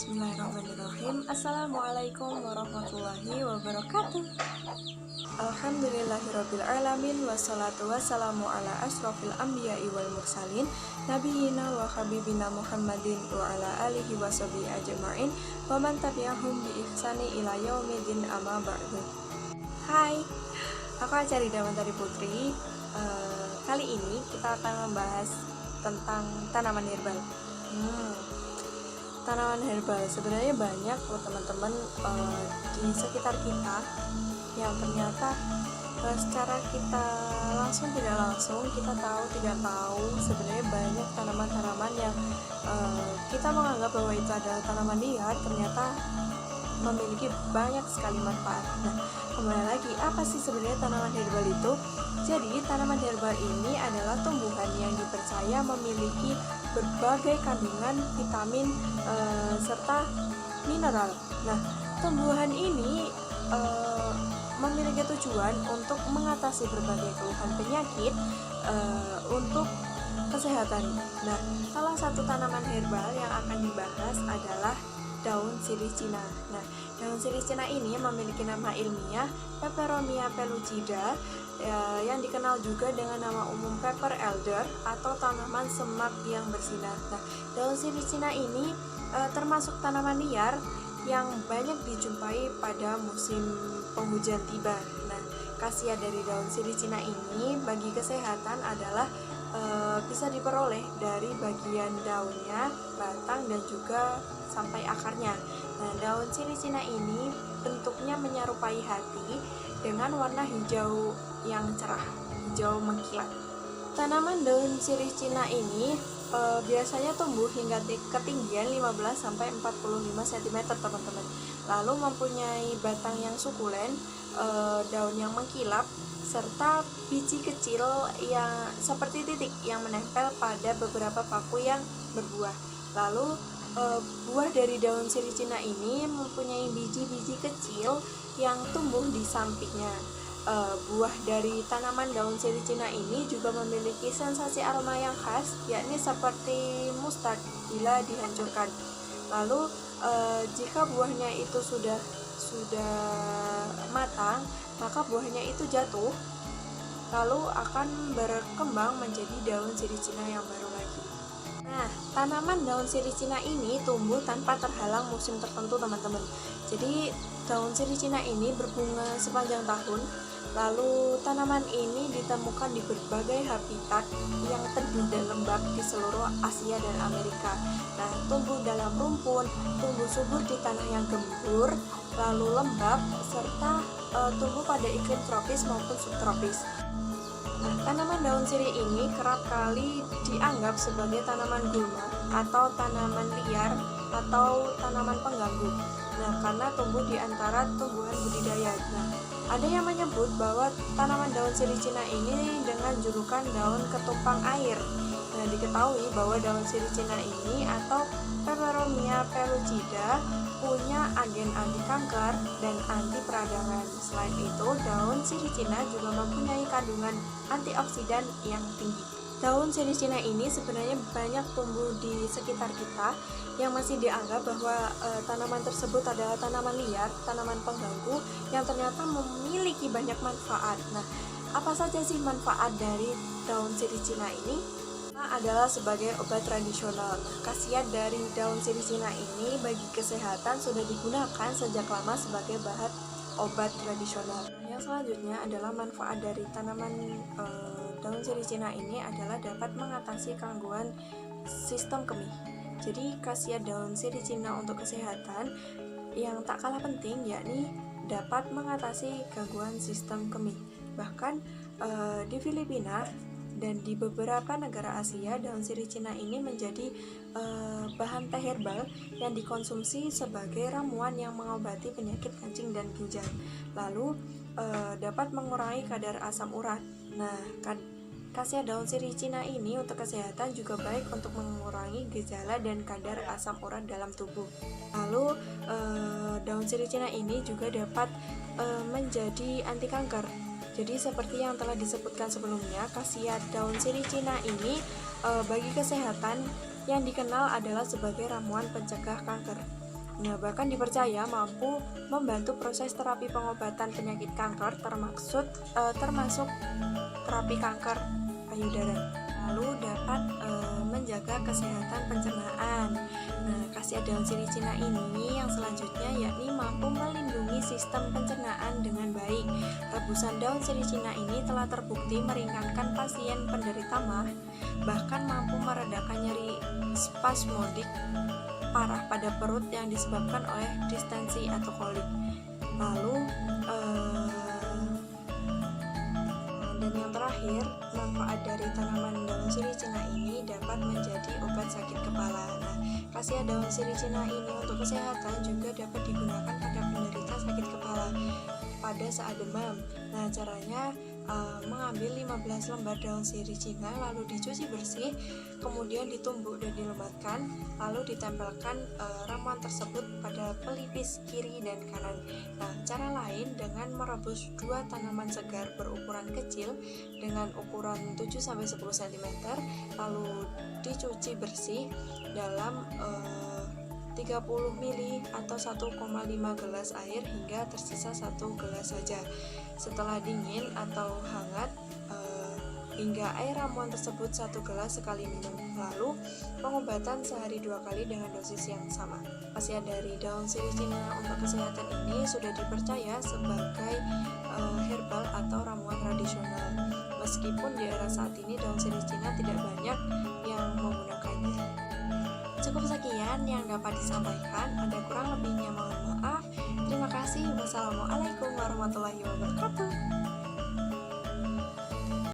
Bismillahirrahmanirrahim. Assalamualaikum warahmatullahi wabarakatuh. Alhamdulillahirrabbilalamin. Wassalatu wassalamu ala asrofil anbiya'i wal mursalin nabiyina wa habibina Muhammadin wa ala alihi wa sahbihi ajma'in wa man tabi'ahum bi ihsani ila yaumidin amma ba'du. Hai, aku Acarida Mantari Putri. Kali ini kita akan membahas tentang tanaman herbal. Tanaman herbal sebenarnya banyak loh teman-teman di sekitar kita yang ternyata secara kita langsung tidak langsung kita tahu tidak tahu sebenarnya banyak tanaman-tanaman yang kita menganggap bahwa itu adalah tanaman liar, ternyata memiliki banyak sekali manfaat. Nah, kembali lagi, apa sih sebenarnya tanaman herbal itu? Jadi, tanaman herbal ini adalah tumbuhan yang dipercaya memiliki berbagai kandungan vitamin serta mineral. Nah, tumbuhan ini memiliki tujuan untuk mengatasi berbagai keluhan penyakit untuk kesehatan. Nah, salah satu tanaman herbal yang akan dibahas adalah daun sirih Cina. Nah, daun sirih Cina ini memiliki nama ilmiah Peperomia pellucida, yang dikenal juga dengan nama umum pepper elder atau tanaman semak yang bersinar. Nah, daun sirih Cina ini termasuk tanaman liar yang banyak dijumpai pada musim penghujan tiba. Nah, khasiat dari daun sirih Cina ini bagi kesehatan adalah bisa diperoleh dari bagian daunnya, batang, dan juga sampai akarnya. Nah, daun sirih Cina ini bentuknya menyerupai hati dengan warna hijau yang cerah, hijau mengkilat. Tanaman daun sirih Cina ini biasanya tumbuh hingga ketinggian 15-45 cm teman-teman. Lalu mempunyai batang yang sukulen, daun yang mengkilap, serta biji kecil yang seperti titik yang menempel pada beberapa paku yang berbuah. Lalu buah dari daun sirih Cina ini mempunyai biji-biji kecil yang tumbuh di sampingnya. Buah dari tanaman daun sirih Cina ini juga memiliki sensasi aroma yang khas, yakni seperti mustard bila dihancurkan. Lalu jika buahnya itu sudah matang, maka buahnya itu jatuh, lalu akan berkembang menjadi daun sirih Cina yang baru lagi. Nah, tanaman daun sirih Cina ini tumbuh tanpa terhalang musim tertentu teman-teman. Jadi daun sirih Cina ini berbunga sepanjang tahun. Lalu tanaman ini ditemukan di berbagai habitat yang teduh dan lembab di seluruh Asia dan Amerika. Nah, tumbuh dalam rumpun, tumbuh subur di tanah yang gembur, lalu lembab, serta tumbuh pada iklim tropis maupun subtropis. Nah, tanaman daun sirih ini kerap kali dianggap sebagai tanaman gulma atau tanaman liar atau tanaman pengganggu. Nah, karena tumbuh di antara tumbuhan budidaya. Nah, ada yang menyebut bahwa tanaman daun sirih Cina ini dengan julukan daun ketumpang air. Nah, diketahui bahwa daun sirih Cina ini atau Peperomia pellucida punya agen anti kanker dan anti peradangan. Selain itu, daun sirih Cina juga mempunyai kandungan antioksidan yang tinggi. Daun sirih Cina ini sebenarnya banyak tumbuh di sekitar kita yang masih dianggap bahwa tanaman tersebut adalah tanaman liar, tanaman pengganggu yang ternyata memiliki banyak manfaat. Nah, apa saja sih manfaat dari daun sirih Cina ini? Adalah sebagai obat tradisional. Khasiat dari daun sirih Cina ini bagi kesehatan sudah digunakan sejak lama sebagai bahan obat tradisional. Yang selanjutnya adalah manfaat dari tanaman daun sirih Cina ini adalah dapat mengatasi gangguan sistem kemih. Jadi khasiat daun sirih Cina untuk kesehatan yang tak kalah penting yakni dapat mengatasi gangguan sistem kemih. Bahkan di Filipina dan di beberapa negara Asia, daun sirih Cina ini menjadi bahan teh herbal yang dikonsumsi sebagai ramuan yang mengobati penyakit kencing dan ginjal. Lalu dapat mengurangi kadar asam urat. Nah, khasiat daun sirih Cina ini untuk kesehatan juga baik untuk mengurangi gejala dan kadar asam urat dalam tubuh. Lalu daun sirih Cina ini juga dapat menjadi anti kanker. Jadi seperti yang telah disebutkan sebelumnya, khasiat daun sirih Cina ini bagi kesehatan yang dikenal adalah sebagai ramuan pencegah kanker. Nah, bahkan dipercaya mampu membantu proses terapi pengobatan penyakit kanker termasuk terapi kanker payudara. Lalu dapat menjaga kesehatan pencernaan. Nah, khasiat daun sirih Cina ini yang selanjutnya yakni mampu melindungi sistem pencernaan dengan baik. Rebusan daun sirih Cina ini telah terbukti meringankan pasien penderita MAH, bahkan mampu meredakan nyeri spasmodik parah pada perut yang disebabkan oleh distensi atau kolik. Lalu dan yang terakhir, manfaat dari tanaman daun sirih Cina ini dapat menjadi obat sakit kepala. Nah, khasiat daun sirih Cina ini untuk kesehatan juga dapat digunakan pada penderita sakit kepala pada saat demam. Nah, caranya mengambil 15 lembar daun sirih Cina lalu dicuci bersih, kemudian ditumbuk dan dilematkan, lalu ditempelkan ramuan tersebut pada pelipis kiri dan kanan. Nah, cara lain dengan merebus 2 tanaman segar berukuran kecil dengan ukuran 7-10 cm lalu dicuci bersih dalam 30 ml atau 1,5 gelas air hingga tersisa 1 gelas saja. Setelah dingin atau hangat hingga air ramuan tersebut 1 gelas sekali minum. Lalu pengobatan sehari 2 kali dengan dosis yang sama. Khasiat dari daun sirih Cina untuk kesehatan ini sudah dipercaya sebagai herbal atau ramuan tradisional. Meskipun di era saat ini daun sirih Cina tidak banyak yang menggunakannya. Cukup sekian yang dapat disampaikan, ada kurang lebihnya mohon maaf. Terima kasih. Wassalamualaikum warahmatullahi wabarakatuh.